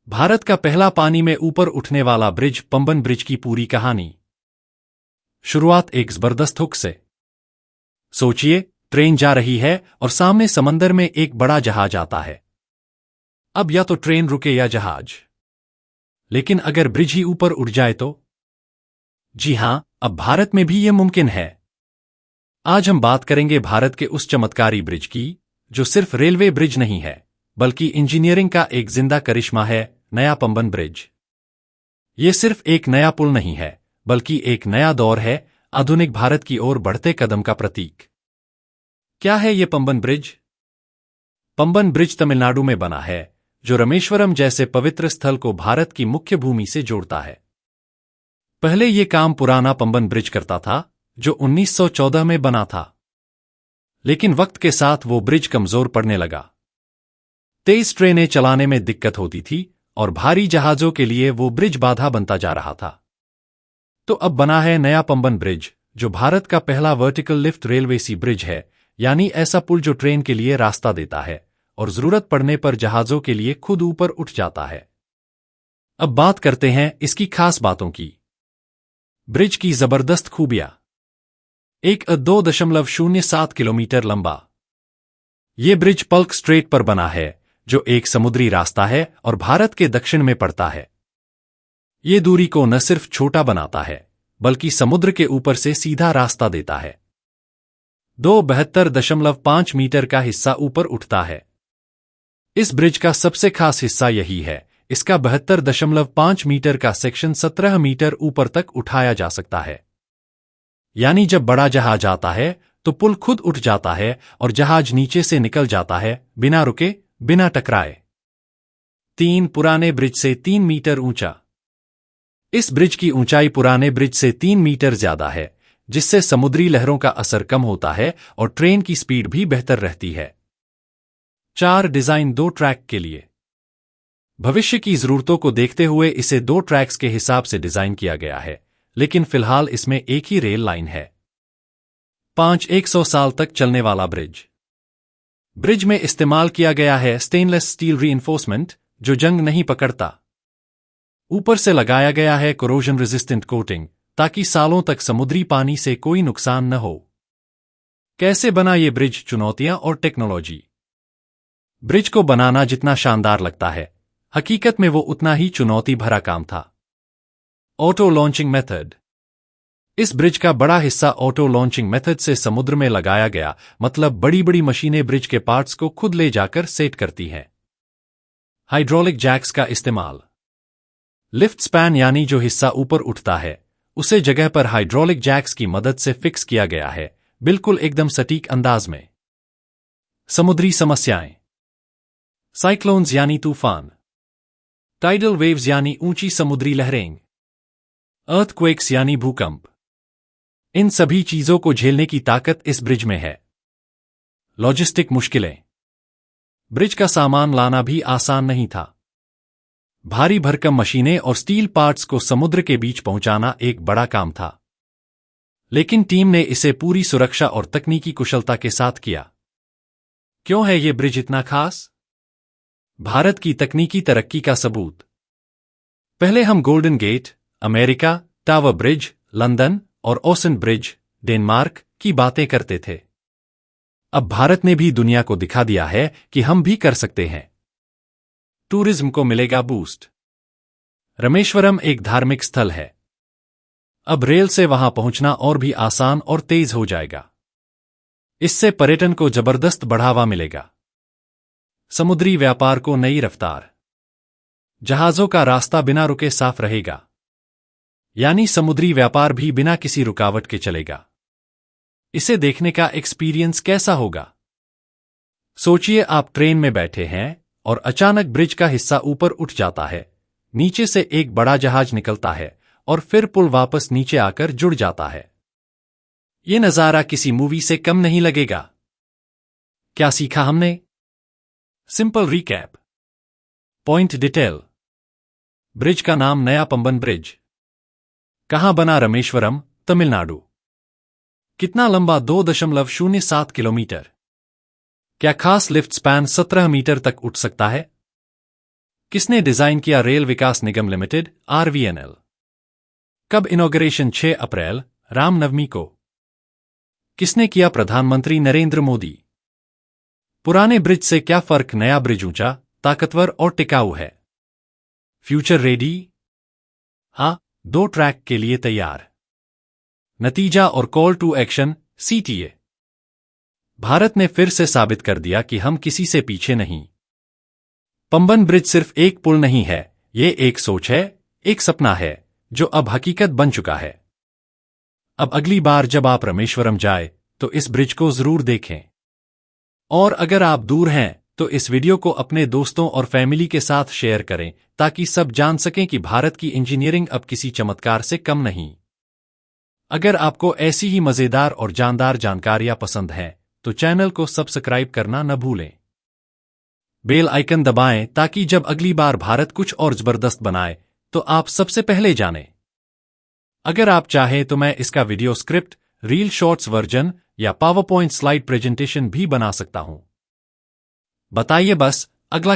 भारत का पहला पानी में ऊपर उठने वाला ब्रिज पंबन ब्रिज की पूरी कहानी। शुरुआत एक जबरदस्त हुक से। सोचिए, ट्रेन जा रही है और सामने समंदर में एक बड़ा जहाज आता है। अब या तो ट्रेन रुके या जहाज। लेकिन अगर ब्रिज ही ऊपर उठ जाए तो? जी हां, अब भारत में भी यह मुमकिन है। आज हम बात करेंगे भारत के उस चमत्कारी ब्रिज की, जो सिर्फ रेलवे ब्रिज नहीं है, बल्कि इंजीनियरिंग का एक जिंदा करिश्मा है, नया पंबन ब्रिज। ये सिर्फ एक नया पुल नहीं है, बल्कि एक नया दौर है, आधुनिक भारत की ओर बढ़ते कदम का प्रतीक। क्या है ये पंबन ब्रिज? पंबन ब्रिज तमिलनाडु में बना है, जो रामेश्वरम जैसे पवित्र स्थल को भारत की मुख्य भूमि से जोड़ता है। पहले ये काम पुराना पंबन ब्रिज करता था, जो 1914 में बना था। लेकिन वक्त के साथ वो ब्रिज कमजोर पड़ने लगा। तेज ट्रेनें चलाने में दिक्कत होती थी और भारी जहाजों के लिए वो ब्रिज बाधा बनता जा रहा था। तो अब बना है नया पंबन ब्रिज, जो भारत का पहला वर्टिकल लिफ्ट रेलवे सी ब्रिज है, यानी ऐसा पुल जो ट्रेन के लिए रास्ता देता है और जरूरत पड़ने पर जहाजों के लिए खुद ऊपर उठ जाता है। अब बात करते हैं इसकी खास बातों की। ब्रिज की जबरदस्त खूबियां। 2.07 किलोमीटर लंबा। ये ब्रिज पल्क स्ट्रेट पर बना है, जो एक समुद्री रास्ता है और भारत के दक्षिण में पड़ता है। ये दूरी को न सिर्फ छोटा बनाता है, बल्कि समुद्र के ऊपर से सीधा रास्ता देता है। 72.5 मीटर का हिस्सा ऊपर उठता है। इस ब्रिज का सबसे खास हिस्सा यही है, इसका 72.5 मीटर का सेक्शन 17 मीटर ऊपर तक उठाया जा सकता है। यानी जब बड़ा जहाज आता है तो पुल खुद उठ जाता है और जहाज नीचे से निकल जाता है, बिना रुके, बिना टकराए। पुराने ब्रिज से 3 मीटर ऊंचा। इस ब्रिज की ऊंचाई पुराने ब्रिज से 3 मीटर ज्यादा है, जिससे समुद्री लहरों का असर कम होता है और ट्रेन की स्पीड भी बेहतर रहती है। डिजाइन 2 ट्रैक के लिए। भविष्य की जरूरतों को देखते हुए इसे 2 ट्रैक्स के हिसाब से डिजाइन किया गया है, लेकिन फिलहाल इसमें एक ही रेल लाइन है। 100 साल तक चलने वाला ब्रिज। ब्रिज में इस्तेमाल किया गया है स्टेनलेस स्टील रीइंफोर्समेंट, जो जंग नहीं पकड़ता। ऊपर से लगाया गया है कोरोजन रेजिस्टेंट कोटिंग, ताकि सालों तक समुद्री पानी से कोई नुकसान न हो। कैसे बना ये ब्रिज? चुनौतियां और टेक्नोलॉजी। ब्रिज को बनाना जितना शानदार लगता है, हकीकत में वो उतना ही चुनौती भरा काम था। Auto launching method. इस ब्रिज का बड़ा हिस्सा ऑटो लॉन्चिंग मेथड से समुद्र में लगाया गया, मतलब बड़ी बड़ी मशीनें ब्रिज के पार्ट्स को खुद ले जाकर सेट करती हैं। हाइड्रोलिक जैक्स का इस्तेमाल। लिफ्ट स्पैन यानी जो हिस्सा ऊपर उठता है, उसे जगह पर हाइड्रोलिक जैक्स की मदद से फिक्स किया गया है, बिल्कुल एकदम सटीक अंदाज में। समुद्री समस्याएं। साइक्लोन्स यानी तूफान। टाइडल वेव्स यानी ऊंची समुद्री लहरें। अर्थक्वेक्स यानी भूकंप। इन सभी चीजों को झेलने की ताकत इस ब्रिज में है। लॉजिस्टिक मुश्किलें। ब्रिज का सामान लाना भी आसान नहीं था। भारी भरकम मशीनें और स्टील पार्ट्स को समुद्र के बीच पहुंचाना एक बड़ा काम था। लेकिन टीम ने इसे पूरी सुरक्षा और तकनीकी कुशलता के साथ किया। क्यों है ये ब्रिज इतना खास? भारत की तकनीकी तरक्की का सबूत। पहले हम Golden Gate, America, Tower Bridge, London और ओसन ब्रिज, डेनमार्क की बातें करते थे। अब भारत ने भी दुनिया को दिखा दिया है कि हम भी कर सकते हैं। टूरिज्म को मिलेगा बूस्ट। रामेश्वरम एक धार्मिक स्थल है। अब रेल से वहां पहुंचना और भी आसान और तेज हो जाएगा। इससे पर्यटन को जबरदस्त बढ़ावा मिलेगा। समुद्री व्यापार को नई रफ्तार। जहाजों का रास्ता बिना रुके साफ रहेगा, यानी समुद्री व्यापार भी बिना किसी रुकावट के चलेगा। इसे देखने का एक्सपीरियंस कैसा होगा? सोचिए, आप ट्रेन में बैठे हैं और अचानक ब्रिज का हिस्सा ऊपर उठ जाता है, नीचे से एक बड़ा जहाज निकलता है और फिर पुल वापस नीचे आकर जुड़ जाता है। यह नजारा किसी मूवी से कम नहीं लगेगा। क्या सीखा हमने? Simple recap. Point detail. Bridge का नाम नया पंबन ब्रिज। कहां बना? रामेश्वरम, तमिलनाडु। कितना लंबा? 2.07 किलोमीटर। क्या खास लिफ्ट स्पैन 17 मीटर तक उठ सकता है? किसने डिजाइन किया रेल विकास निगम लिमिटेड RVNL? कब इनॉग्रेशन 6 अप्रैल रामनवमी को? किसने किया प्रधानमंत्री नरेंद्र मोदी? पुराने ब्रिज से क्या फर्क, नया ब्रिज ऊंचा, ताकतवर और टिकाऊ है? Future ready? हाँ, 2 ट्रैक के लिए तैयार। नतीजा और call to action CTA। Bharat ने फिर से साबित कर दिया कि हम किसी से पीछे नहीं। पंबन ब्रिज सिर्फ एक पुल नहीं है, ये एक सोच है, एक सपना है जो अब हकीकत बन चुका है। अब अगली बार जब आप रामेश्वरम जाए तो इस ब्रिज को जरूर देखें। और अगर आप दूर हैं तो इस वीडियो को अपने दोस्तों और फैमिली के साथ शेयर करें ताकि सब जान सकें कि भारत की इंजीनियरिंग अब किसी चमत्कार से कम नहीं। अगर आपको ऐसी ही मजेदार और जानदार जानकारियां पसंद हैं तो चैनल को सब्सक्राइब करना न भूलें। बेल आइकन दबाएं ताकि जब अगली बार भारत कुछ और जबरदस्त बनाए तो आप सबसे पहले जानें। अगर आप चाहें तो मैं इसका video script, reel shorts version या पावरपॉइंट स्लाइड प्रेजेंटेशन भी बना सकता हूं। बताइए बस। अगला